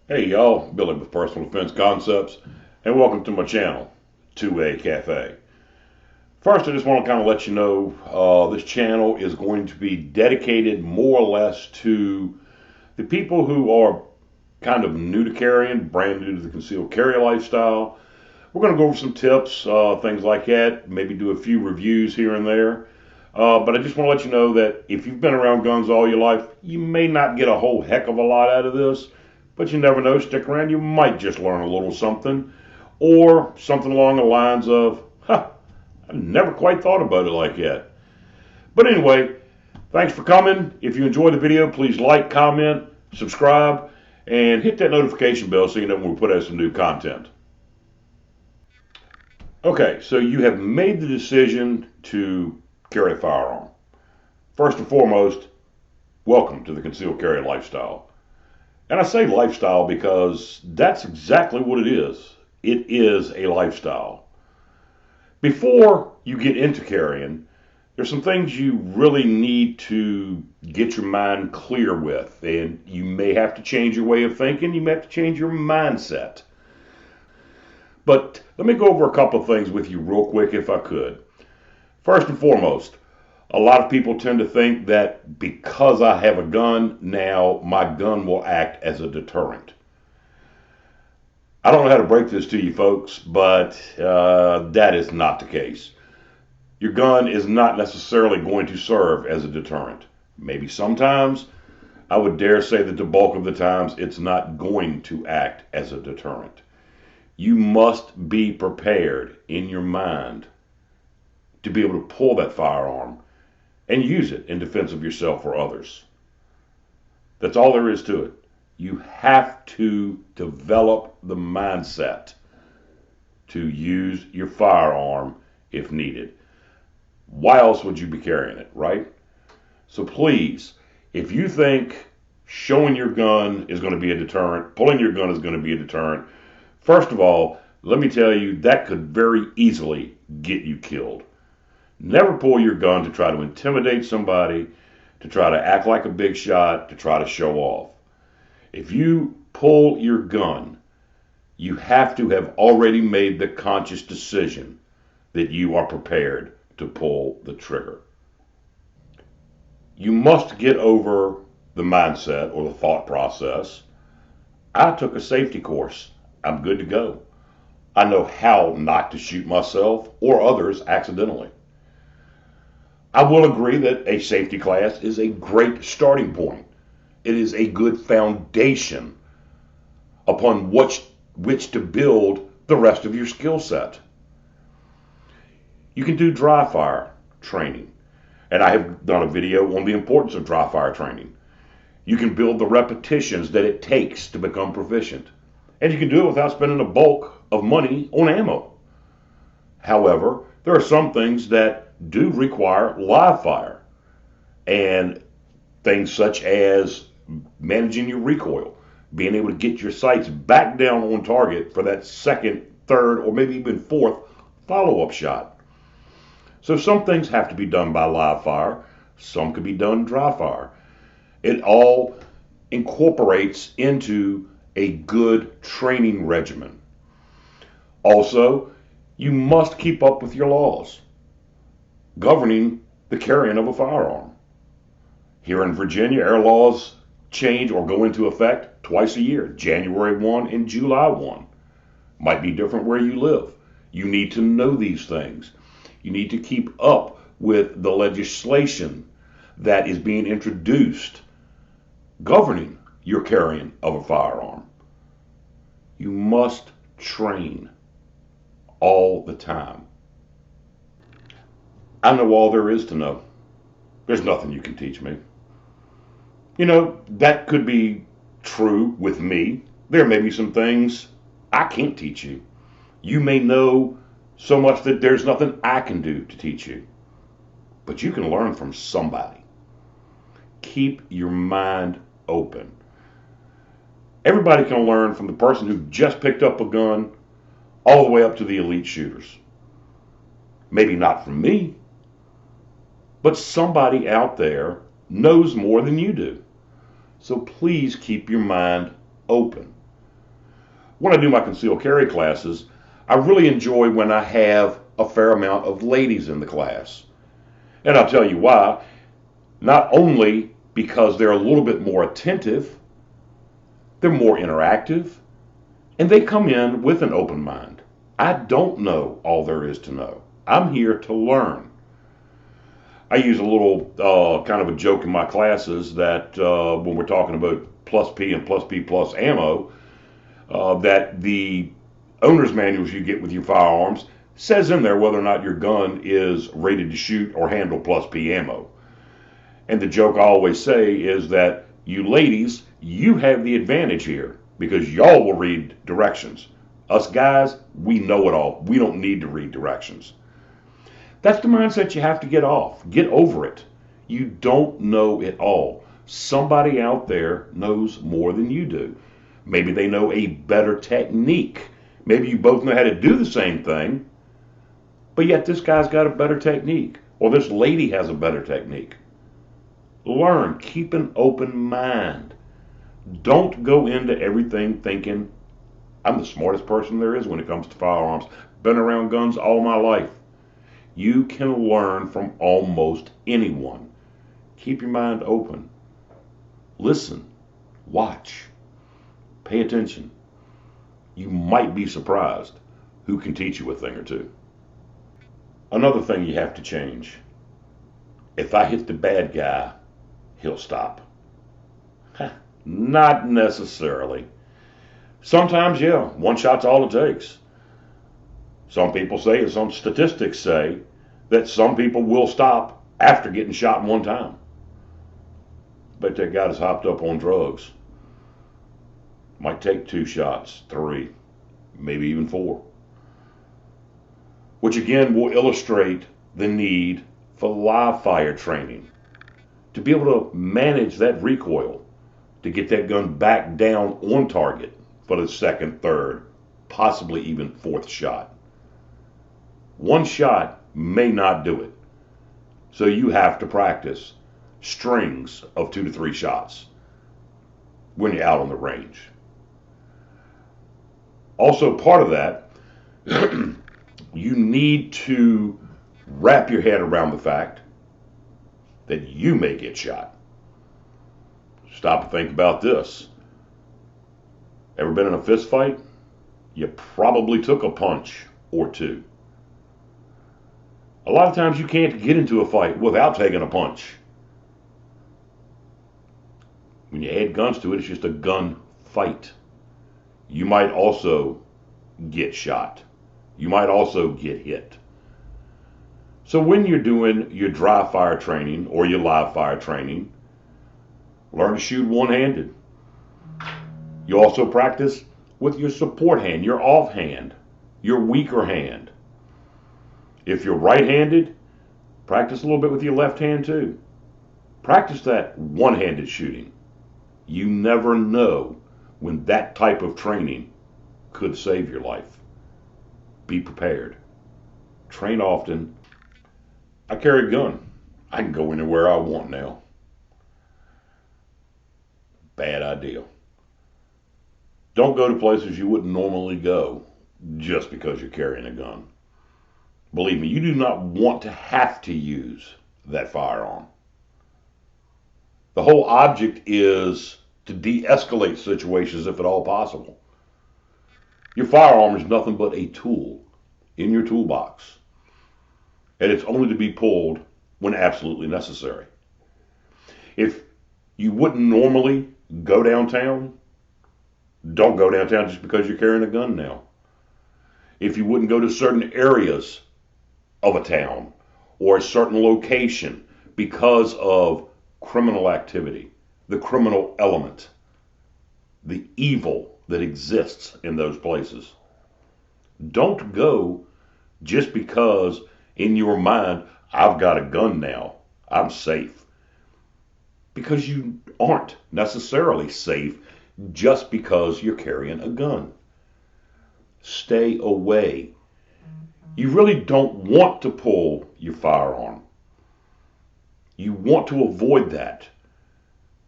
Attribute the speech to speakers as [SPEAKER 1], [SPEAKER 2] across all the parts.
[SPEAKER 1] Hey y'all, Billy with Personal Defense Concepts, and welcome to my channel, 2A Cafe. First, I just want to kind of let you know this channel is going to be dedicated more or less to the people who are kind of new to carrying, brand new to the concealed carry lifestyle. We're going to go over some tips, things like that, maybe do a few reviews here and there. But I just want to let you know that if you've been around guns all your life, you may not get a whole heck of a lot out of this. But you never know, stick around, you might just learn a little something. Or something along the lines of, huh, I've never quite thought about it like that. But anyway, thanks for coming. If you enjoy the video, please like, comment, subscribe, and hit that notification bell so you know when we put out some new content. Okay, so you have made the decision to carry a firearm. First and foremost, welcome to the concealed carry lifestyle. And I say lifestyle because that's exactly what it is. It is a lifestyle. Before you get into carrying, there's some things you really need to get your mind clear with. And you may have to change your way of thinking. You may have to change your mindset. But let me go over a couple of things with you real quick if I could. First and foremost, a lot of people tend to think that because I have a gun, now my gun will act as a deterrent. I don't know how to break this to you folks, but that is not the case. Your gun is not necessarily going to serve as a deterrent. Maybe sometimes, I would dare say that the bulk of the times it's not going to act as a deterrent. You must be prepared in your mind to be able to pull that firearm and use it in defense of yourself or others. That's all there is to it. You have to develop the mindset to use your firearm if needed. Why else would you be carrying it, right? So please, if you think showing your gun is going to be a deterrent, pulling your gun is going to be a deterrent, first of all, let me tell you, that could very easily get you killed. Never pull your gun to try to intimidate somebody, to try to act like a big shot, to try to show off. If you pull your gun, you have to have already made the conscious decision that you are prepared to pull the trigger. You must get over the mindset or the thought process. I took a safety course. I'm good to go. I know how not to shoot myself or others accidentally. I will agree that a safety class is a great starting point. It is a good foundation upon which to build the rest of your skill set. You can do dry fire training, and I have done a video on the importance of dry fire training. You can build the repetitions that it takes to become proficient, and you can do it without spending a bulk of money on ammo. However, there are some things that do require live fire, and things such as managing your recoil, being able to get your sights back down on target for that second, third, or maybe even fourth follow-up shot. So some things have to be done by live fire, some can be done dry fire. It all incorporates into a good training regimen. Also, you must keep up with your laws governing the carrying of a firearm. Here in Virginia, our laws change or go into effect twice a year, January 1 and July 1. Might be different where you live. You need to know these things. You need to keep up with the legislation that is being introduced governing your carrying of a firearm. You must train all the time. I know all there is to know. There's nothing you can teach me. You know, that could be true with me. There may be some things I can't teach you. You may know so much that there's nothing I can do to teach you. But you can learn from somebody. Keep your mind open. Everybody can learn from the person who just picked up a gun all the way up to the elite shooters. Maybe not from me, but somebody out there knows more than you do. So please keep your mind open. when I do my concealed carry classes, I really enjoy when I have a fair amount of ladies in the class. And I'll tell you why. Not only because they're a little bit more attentive, they're more interactive, and they come in with an open mind. I don't know all there is to know. I'm here to learn. I use a little kind of a joke in my classes that when we're talking about plus P and plus P plus ammo, that the owner's manuals you get with your firearms says in there whether or not your gun is rated to shoot or handle plus P ammo. And the joke I always say is that you ladies, you have the advantage here because y'all will read directions. Us guys, we know it all. We don't need to read directions. That's the mindset you have to get off. Get over it. You don't know it all. Somebody out there knows more than you do. Maybe they know a better technique. Maybe you both know how to do the same thing, but yet this guy's got a better technique, or this lady has a better technique. Learn. Keep an open mind. Don't go into everything thinking, I'm the smartest person there is when it comes to firearms. Been around guns all my life. You can learn from almost anyone. Keep your mind open. Listen. Watch. Pay attention. You might be surprised who can teach you a thing or two. Another thing you have to change. If I hit the bad guy, he'll stop. Not necessarily. Sometimes, yeah, one shot's all it takes. Some people say, and some statistics say, that some people will stop after getting shot one time. But that guy is hopped up on drugs. Might take 2 shots, 3, maybe even 4. Which again will illustrate the need for live fire training. To be able to manage that recoil, to get that gun back down on target for the 2nd, 3rd, possibly even 4th shot. One shot may not do it. So you have to practice strings of 2 to 3 shots when you're out on the range. Also, part of that, you need to wrap your head around the fact that you may get shot. Stop and think about this. Ever been in a fist fight? You probably took a punch or 2. A lot of times you can't get into a fight without taking a punch. When you add guns to it, it's just a gun fight. You might also get shot. You might also get hit. So when you're doing your dry fire training or your live fire training, learn to shoot one-handed. You also practice with your support hand, your offhand, your weaker hand. If you're right-handed, practice a little bit with your left hand too. Practice that one-handed shooting. You never know when that type of training could save your life. Be prepared. Train often. I carry a gun. I can go anywhere I want now. Bad idea. Don't go to places you wouldn't normally go just because you're carrying a gun. Believe me, you do not want to have to use that firearm. The whole object is to de-escalate situations if at all possible. Your firearm is nothing but a tool in your toolbox, and it's only to be pulled when absolutely necessary. If you wouldn't normally go downtown, don't go downtown just because you're carrying a gun now. If you wouldn't go to certain areas of a town or a certain location because of criminal activity, the criminal element, the evil that exists in those places, don't go just because in your mind, I've got a gun now, I'm safe. Because you aren't necessarily safe just because you're carrying a gun. Stay away. You really don't want to pull your firearm. You want to avoid that.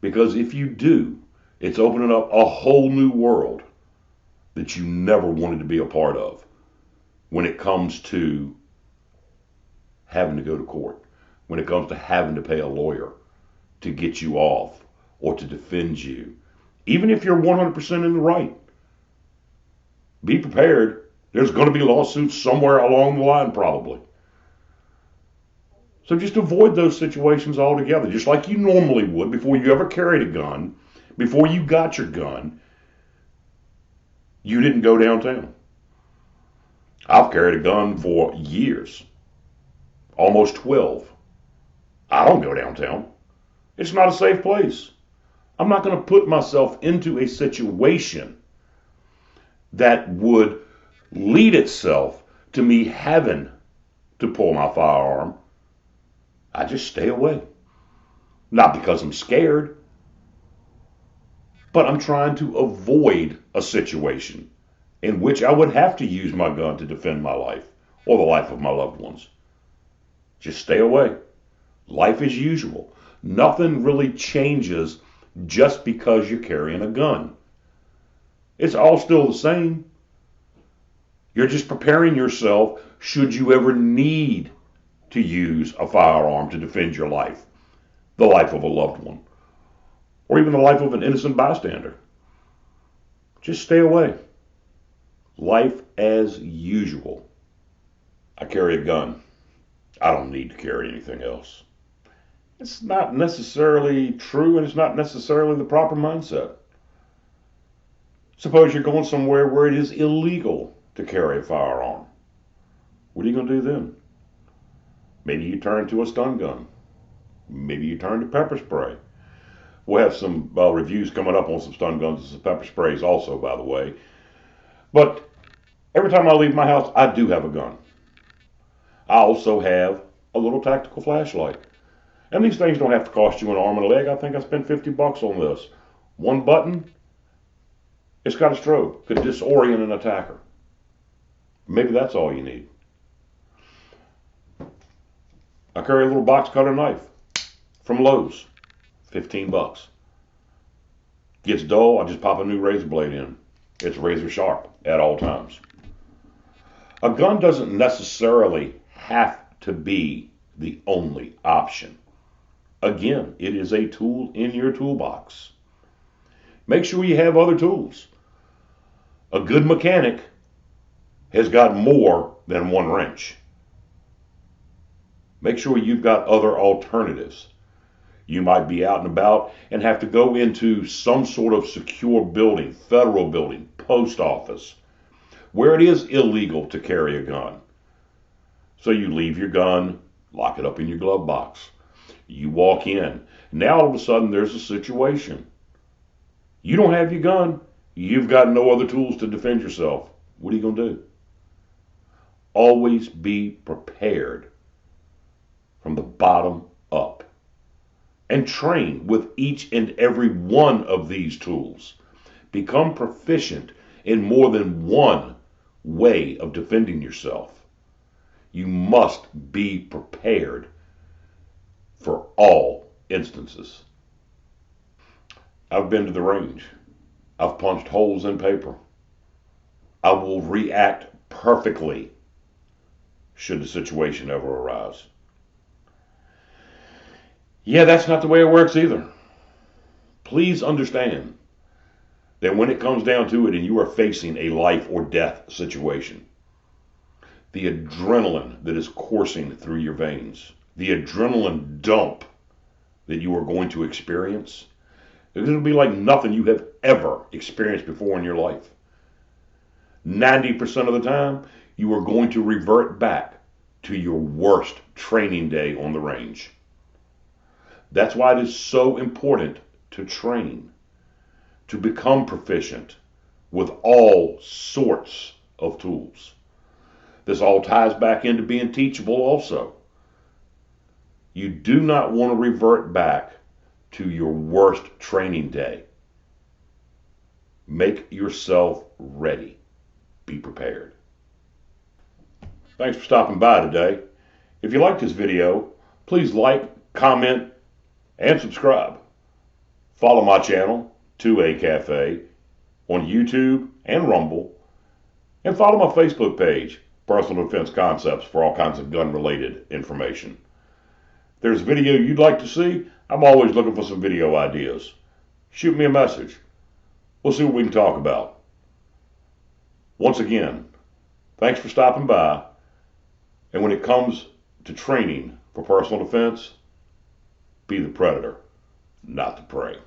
[SPEAKER 1] Because if you do, it's opening up a whole new world that you never wanted to be a part of when it comes to having to go to court, when it comes to having to pay a lawyer to get you off or to defend you. Even if you're 100% in the right, be prepared. There's going to be lawsuits somewhere along the line probably. So just avoid those situations altogether, just like you normally would before you ever carried a gun, before you got your gun. You didn't go downtown. I've carried a gun for years, almost 12. I don't go downtown. It's not a safe place. I'm not going to put myself into a situation that would lead itself to me having to pull my firearm. I just stay away. Not because I'm scared, but I'm trying to avoid a situation in which I would have to use my gun to defend my life or the life of my loved ones. Just stay away. Life as usual. Nothing really changes just because you're carrying a gun. It's all still the same. You're just preparing yourself should you ever need to use a firearm to defend your life, the life of a loved one, or even the life of an innocent bystander. Just stay away. Life as usual. I carry a gun. I don't need to carry anything else. It's not necessarily true, and it's not necessarily the proper mindset. Suppose you're going somewhere where it is illegal to carry a firearm. What are you going to do then? Maybe you turn to a stun gun. Maybe you turn to pepper spray. We'll have some reviews coming up on some stun guns and some pepper sprays also, by the way. But every time I leave my house, I do have a gun. I also have a little tactical flashlight. And these things don't have to cost you an arm and a leg. I think I spent $50 on this. One button, it's got a strobe. Could disorient an attacker. Maybe that's all you need. I carry a little box cutter knife from Lowe's. $15. Gets dull, I just pop a new razor blade in. It's razor sharp at all times. A gun doesn't necessarily have to be the only option. Again, it is a tool in your toolbox. Make sure you have other tools. A good mechanic has got more than one wrench. Make sure you've got other alternatives. You might be out and about and have to go into some sort of secure building, federal building, post office, where it is illegal to carry a gun. So you leave your gun, lock it up in your glove box. You walk in. Now all of a sudden there's a situation. You don't have your gun. You've got no other tools to defend yourself. What are you going to do? Always be prepared from the bottom up. And train with each and every one of these tools. Become proficient in more than one way of defending yourself. You must be prepared for all instances. I've been to the range. I've punched holes in paper. I will react perfectly should the situation ever arise. Yeah, that's not the way it works either. Please understand that when it comes down to it and you are facing a life or death situation, the adrenaline that is coursing through your veins, the adrenaline dump that you are going to experience, it'll be like nothing you have ever experienced before in your life. 90% of the time, you are going to revert back to your worst training day on the range. That's why it is so important to train, to become proficient with all sorts of tools. This all ties back into being teachable also. You do not want to revert back to your worst training day. Make yourself ready. Be prepared. Thanks for stopping by today. If you liked this video, please like, comment, and subscribe. Follow my channel, 2A Cafe, on YouTube and Rumble, and follow my Facebook page, Personal Defense Concepts, for all kinds of gun-related information. If there's a video you'd like to see, I'm always looking for some video ideas. Shoot me a message. We'll see what we can talk about. Once again, thanks for stopping by. And when it comes to training for personal defense, be the predator, not the prey.